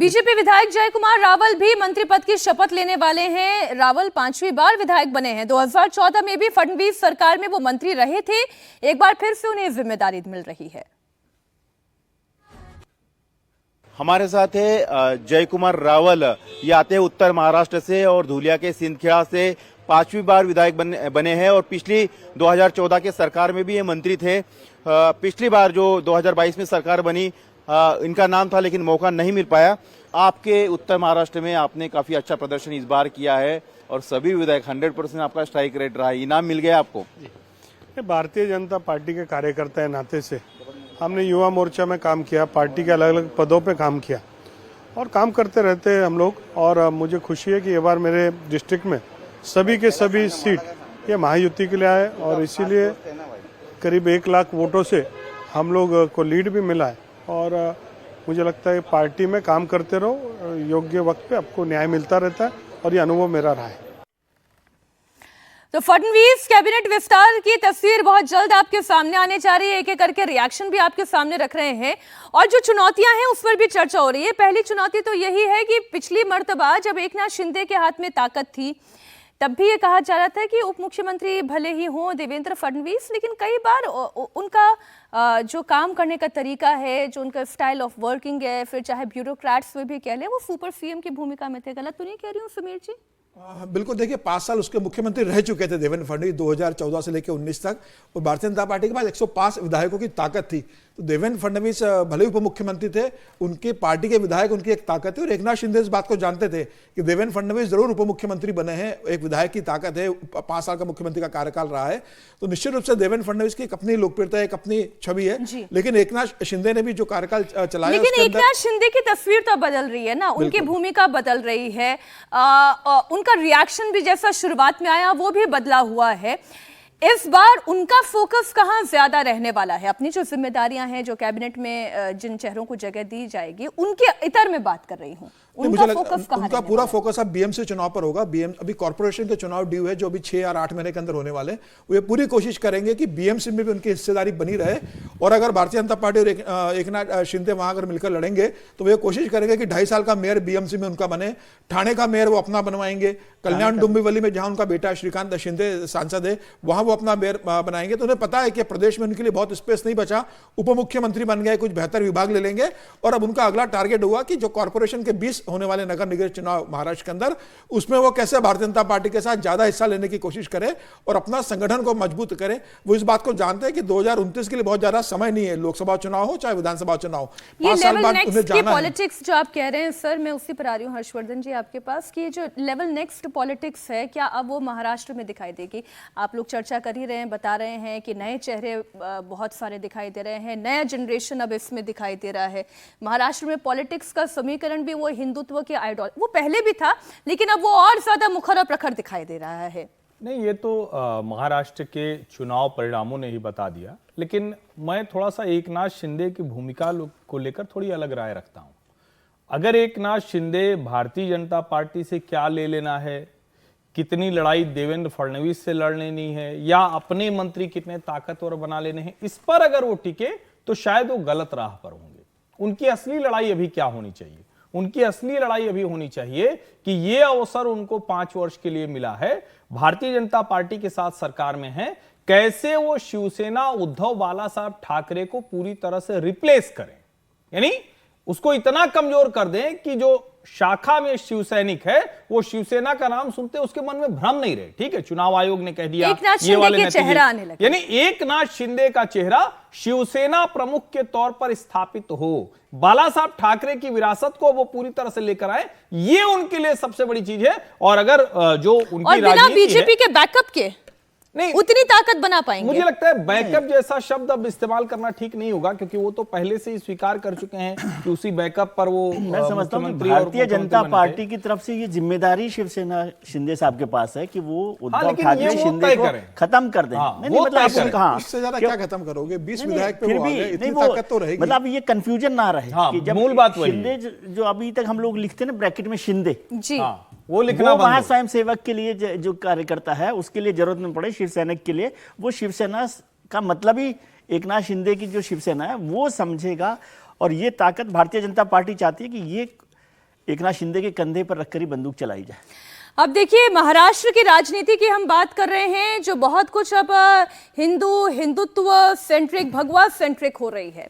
BJP विधायक जय कुमार रावल भी मंत्री पद की शपथ लेने वाले हैं। रावल 5वीं बार विधायक बने हैं। 2014 में भी फडणवीस सरकार में वो मंत्री रहे थे। एक बार फिर से उन्हें जिम्मेदारी मिल रही है। हमारे साथ है जय कुमार रावल। ये आते हैं उत्तर महाराष्ट्र से और धुलिया के सिंदखेड़ा से 5वीं बार विधायक बने हैं और पिछली 2014 के सरकार में भी ये मंत्री थे। पिछली बार जो 2022 में सरकार बनी इनका नाम था लेकिन मौका नहीं मिल पाया। आपके उत्तर महाराष्ट्र में आपने काफी अच्छा प्रदर्शन इस बार किया है और सभी विधायक 100% आपका स्ट्राइक रेट रहा है। इनाम मिल गया आपको? भारतीय जनता पार्टी के कार्यकर्ता है नाते से हमने युवा मोर्चा में काम किया, पार्टी के अलग अलग पदों पे काम किया और काम करते रहते हैं हम लोग। और मुझे खुशी है कि ये बार मेरे डिस्ट्रिक्ट में सभी के सभी सीट ये महायुति के लिए आए और इसीलिए करीब 1 लाख वोटों से हम लोग को लीड भी मिला है। और मुझे लगता है पार्टी में काम करते रहो, योग्य वक्त पे आपको न्याय मिलता रहता है और ये अनुभव मेरा रहा है। तो फडणवीस कैबिनेट विस्तार की तस्वीर बहुत जल्द आपके सामने आने जा रही है। एक एक करके रिएक्शन भी आपके सामने रख रहे हैं और जो चुनौतियां हैं उस पर भी चर्चा हो रही है। पहली चुनौती तो यही है कि पिछली मर्तबा जब एकनाथ शिंदे के हाथ में ताकत थी तब भी ये कहा जा रहा था कि उप मुख्यमंत्री भले ही हों देवेंद्र फडणवीस, लेकिन कई बार उनका जो काम करने का तरीका है, जो उनका स्टाइल ऑफ वर्किंग है, फिर चाहे ब्यूरोक्रेट्स में भी कह लें, वो सुपर सीएम की भूमिका में थे। गलत तो नहीं कह रही हूँ समीर जी? बिल्कुल। देखिए 5 साल उसके मुख्यमंत्री रह चुके थे देवेंद्र फडणवीस 2014 से लेकर 19 तक और भारतीय जनता पार्टी के पास 105 विधायकों की ताकत थी। तो देवेंद्र फडणवीस भले उप मुख्यमंत्री थे, उनके पार्टी के विधायक उनकी एक ताकत है और एकनाथ शिंदे इस बात को जानते थे कि देवेंद्र फडणवीस जरूर उप मुख्यमंत्री बने हैं, एक विधायक की ताकत है, 5 साल का मुख्यमंत्री का कार्यकाल रहा है। तो निश्चित रूप से देवेंद्र फडणवीस की एक अपनी लोकप्रियता, एक अपनी छवि है। लेकिन एकनाथ शिंदे ने भी जो कार्यकाल चलाया, लेकिन एकनाथ शिंदे की तस्वीर तो बदल रही है ना, उनकी भूमिका बदल रही है, उनका रिएक्शन भी जैसा शुरुआत में आया वो भी बदला हुआ है। इस बार उनका फोकस कहां ज्यादा रहने वाला है? अपनी जो जिम्मेदारियां हैं, जो कैबिनेट में जिन चेहरों को जगह दी जाएगी, उनके इतर में बात कर रही हूं, उनका फोकस कहां? उनका पूरा फोकस अब बीएमसी चुनाव पर होगा। अभी कॉर्पोरेशन के चुनाव ड्यू है जो अभी 6 या 8 महीने के अंदर होने वाले। वो ये पूरी कोशिश करेंगे कि बीएमसी में भी उनकी हिस्सेदारी बनी रहे और अगर भारतीय जनता पार्टी और एकनाथ शिंदे वहां अगर मिलकर लड़ेंगे तो वो कोशिश करेंगे कि 2.5 साल का मेयर बीएमसी में उनका बने। ठाणे का मेयर वो अपना बनवाएंगे। कल्याण डोंबिवली में जहां उनका बेटा श्रीकांत शिंदे सांसद है वहां वो अपना मेयर बनाएंगे। तो उन्हें पता है कि प्रदेश में उनके लिए बहुत स्पेस नहीं बचा, उप मुख्यमंत्री बन गए, कुछ बेहतर विभाग ले लेंगे और अब उनका अगला टारगेट हुआ कि जो कॉर्पोरेशन के 20 होने वाले नगर निगम चुनाव महाराष्ट्र के अंदर, उसमें वो कैसे भारतीय जनता पार्टी के साथ ज्यादा हिस्सा लेने की कोशिश करे और अपना संगठन को मजबूत करे। वो इस बात को जानते हैं कि 2029 के लिए बहुत ज्यादा समय नहीं है, लोकसभा चुनाव हो चाहे विधानसभा चुनाव, 5 साल बाद उन्हें जाना है। पॉलिटिक्स जो आप कह रहे हैं सर, मैं उसी पर आ रही हूँ हर्षवर्धन जी आपके पास कि जो लेवल नेक्स्ट पॉलिटिक्स है, क्या अब वो महाराष्ट्र में दिखाई देगी? आप लोग चर्चा कर ही रहे हैं, बता रहे हैं कि नए चेहरे बहुत सारे दिखाई दे रहे हैं, नया जनरेशन अब इसमें दिखाई दे रहा है। महाराष्ट्र में पॉलिटिक्स का समीकरण भी वो हिंदुत्व के आइडियल, वो पहले भी था लेकिन अब वो और ज्यादा मुखर और प्रखर दिखाई दे रहा है। नहीं, ये तो महाराष्ट्र के चुनाव परिणामों ने ही बता दिया, लेकिन मैं थोड़ा सा एकनाथ शिंदे की भूमिका को लेकर थोड़ी अलग राय रखता हूं। अगर एकनाथ शिंदे भारतीय जनता पार्टी से क्या ले लेना है, कितनी लड़ाई देवेंद्र फडणवीस से लड़ लेनी है या अपने मंत्री कितने ताकतवर बना लेने हैं, इस पर अगर वो टिके तो शायद वो गलत राह पर होंगे। उनकी असली लड़ाई अभी क्या होनी चाहिए? उनकी असली लड़ाई अभी होनी चाहिए कि ये अवसर उनको 5 वर्ष के लिए मिला है, भारतीय जनता पार्टी के साथ सरकार में है, कैसे वो शिवसेना उद्धव बाला साहब ठाकरे को पूरी तरह से रिप्लेस करें, यानी उसको इतना कमजोर कर दें कि जो शाखा में शिवसैनिक है वो शिवसेना का नाम सुनते उसके मन में भ्रम नहीं रहे। ठीक है, चुनाव आयोग ने कह दिया ये वाले नतीजे, यानी एकनाथ शिंदे का चेहरा शिवसेना प्रमुख के तौर पर स्थापित हो, बाला साहब ठाकरे की विरासत को वो पूरी तरह से लेकर आए, ये उनके लिए सबसे बड़ी चीज है। और अगर जो उनकी राजनीति बीजेपी के बैकअप के नहीं उतनी ताकत बना पाएंगे, मुझे लगता है बैकअप जैसा शब्द अब इस्तेमाल करना ठीक नहीं होगा, क्योंकि वो तो पहले से ही स्वीकार कर चुके हैं कि उसी बैकअप पर वो मैं समझता हूं कि भारतीय जनता पार्टी की तरफ से ये जिम्मेदारी शिवसेना शिंदे साहब के पास है कि वो उद्धव ठाकरे शिंदे को खत्म कर दें। नहीं मतलब कहां इससे ज्यादा क्या खत्म करोगे? 20 विधायक पे वो आ गए, इतनी ताकत तो रहेगी। मतलब ये कंफ्यूजन ना रहे कि जब मूल बात शिंदे जो अभी तक हम लोग लिखते हैं ना ब्रैकेट में शिंदे जी, वो लिखना वहां स्वयं सेवक के लिए जो कार्यकर्ता है उसके लिए जरूरत नहीं पड़े शिवसैनिक के लिए, वो शिवसेना का मतलब ही एकनाथ शिंदे की जो शिवसेना है वो समझेगा। और ये ताकत भारतीय जनता पार्टी चाहती है कि ये एकनाथ शिंदे के कंधे पर रखकर ही बंदूक चलाई जाए। अब देखिए, महाराष्ट्र की राजनीति की हम बात कर रहे हैं, जो बहुत कुछ अब हिंदुत्व सेंट्रिक, भगवा सेंट्रिक हो रही है।